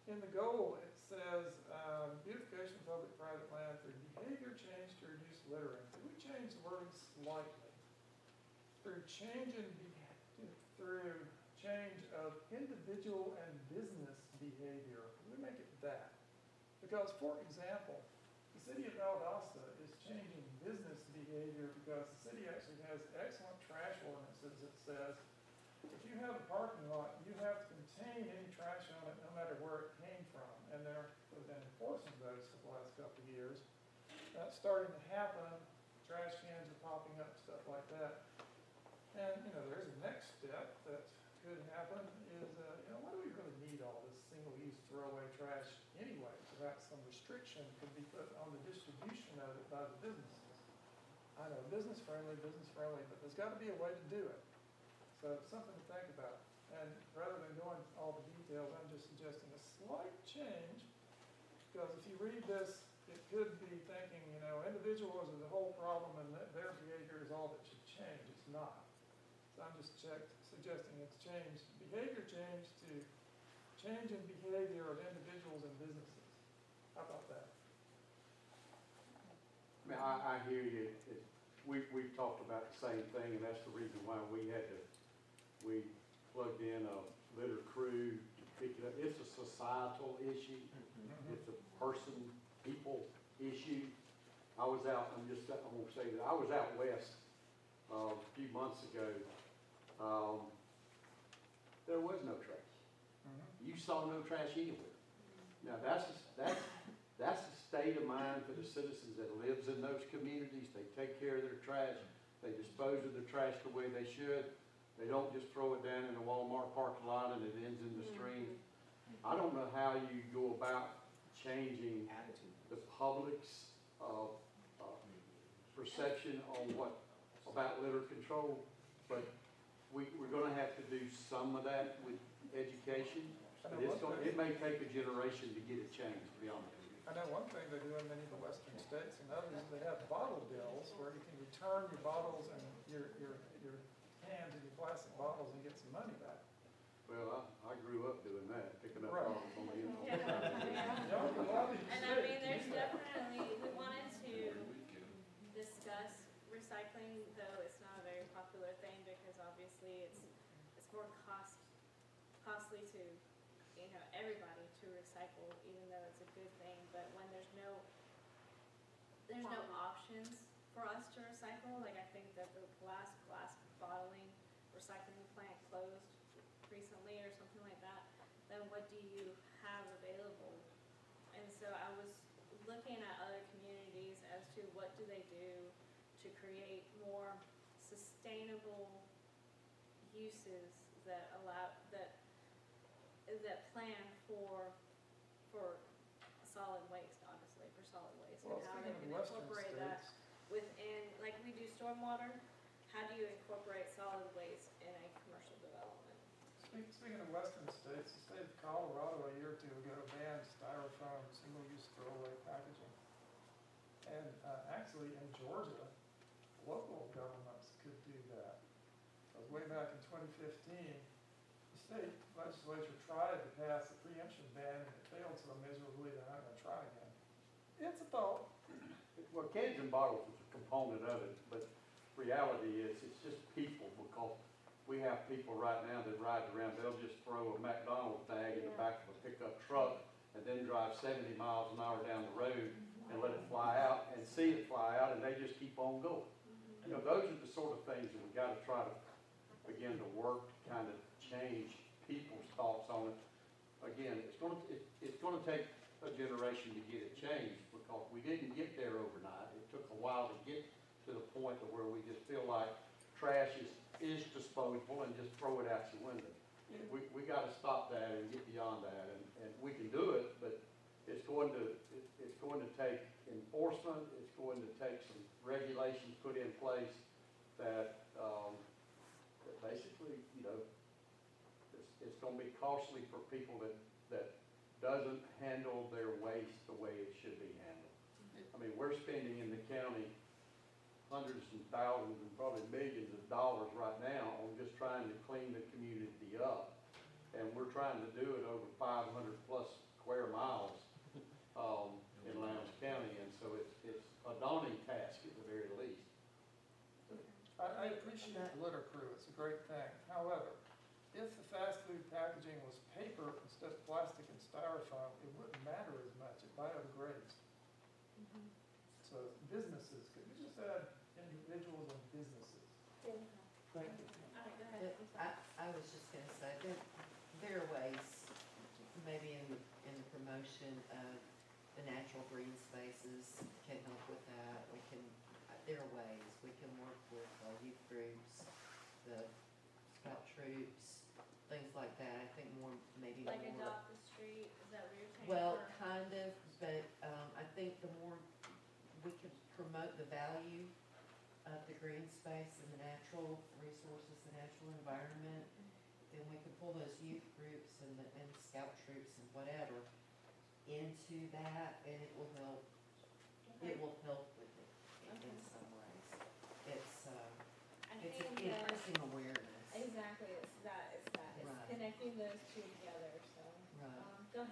in the goal, it says, beautification of public-private land through behavior change to reduce littering. Could we change the wording slightly? Through through change of individual and business behavior. Could we make it that? Because, for example, the city of Valdosta is changing business behavior because the city actually has excellent trash ordinances that says if you have a parking lot, you have to contain any trash on it no matter where it came from. And they've been enforcing those for the last couple of years. That's starting to happen. Trash cans are popping up, stuff like that. And, there's a next step that could happen is, why do we really need all this single-use throwaway trash anyway? Perhaps some restriction could be put on the distribution of it by the businesses. I know, business-friendly, but there's got to be a way to do it. So it's something to think about. And rather than going into all the details, I'm just suggesting a slight change, because if you read this, it could be thinking, individuals are the whole problem and their behavior is all that should change. It's not. So I'm just suggesting it's changed, behavior change to change in behavior of individuals and businesses. How about that? I mean, I hear you. We've talked about the same thing, and that's the reason why we plugged in a litter crew to pick it up. It's a societal issue. It's a people issue. I was out, I'm going to say that I was out west a few months ago. There was no trash. You saw no trash anywhere. Now that's the state of mind for the citizens that lives in those communities. They take care of their trash. They dispose of their trash the way they should. They don't just throw it down in the Walmart parking lot and it ends in the stream. I don't know how you go about changing the public's perception on about litter control, but we're going to have to do some of that with education. But it may take a generation to get it changed, to be honest with you. I know one thing they do in many of the western states and others, they have bottle bills where you can return your bottles and your cans and your plastic bottles and get some money back. Well, I grew up doing that, picking up bottles on the impulse. And I mean, there's definitely, we wanted to discuss recycling, though it's not a very popular thing because obviously it's more costly to everybody to recycle, even though it's a good thing. But when there's no options for us to recycle, like I think that the glass bottling recycling plant closed recently or something like that, then what do you have available? And so I was looking at other communities as to what do they do to create more sustainable uses that allow that plan for solid waste, honestly, for solid waste, Well, and how they speaking can of western incorporate that states, within, like we do stormwater. How do you incorporate solid waste in a commercial development? Speaking of western states, the state of Colorado a year or two ago banned styrofoam single-use throwaway packaging. And actually in Georgia, local governments could do that. Because way back in 2015, the state legislature tried to pass a preemption ban and it failed so miserably they're not going to try again. It's a thought. Well, cans and bottles is a component of it, but reality is it's just people, because we have people right now that ride around, they'll just throw a McDonald's bag in the back of a pickup truck and then drive 70 miles an hour down the road and let it fly out and see it fly out, and they just keep on going. Those are the sort of things that we've got to try to begin to work to kind of change people's thoughts on it. Again, it's going to take a generation to get it changed, because we didn't get there overnight. It took a while to get to the point of where we just feel like trash is disposable and just throw it out your window. We got to stop that and get beyond that, and we can do it, but it's going to take enforcement. It's going to take some regulations put in place that basically, it's going to be costly for people that doesn't handle their waste the way it should be handled. I mean, we're spending in the county hundreds and thousands and probably millions of dollars right now on just trying to clean the community up. And we're trying to do it over 500 plus square miles, in Lowndes County, and so it's a daunting task at the very least. I appreciate the litter crew, it's a great thing. However, if the fast food packaging was paper instead of plastic and styrofoam, it wouldn't matter as much, it biodegrades. Mhm. So businesses, could we just add individuals and businesses? Yeah. Thank you. All right, go ahead. I was just gonna say, there are ways, maybe in the promotion of the natural green spaces can help with that. There are ways, we can work with youth groups, the scout troops, things like that. I think maybe more. Like adopt the street, is that what you're saying? Well, Or- kind of, but I think the more we can promote the value of the green space and the natural resources, the natural environment, then we can pull those youth groups and scout troops and whatever into that, and it will help with it in some ways. It's I it's think increasing awareness. exactly, it's Right. connecting those two together, so, Right. go ahead.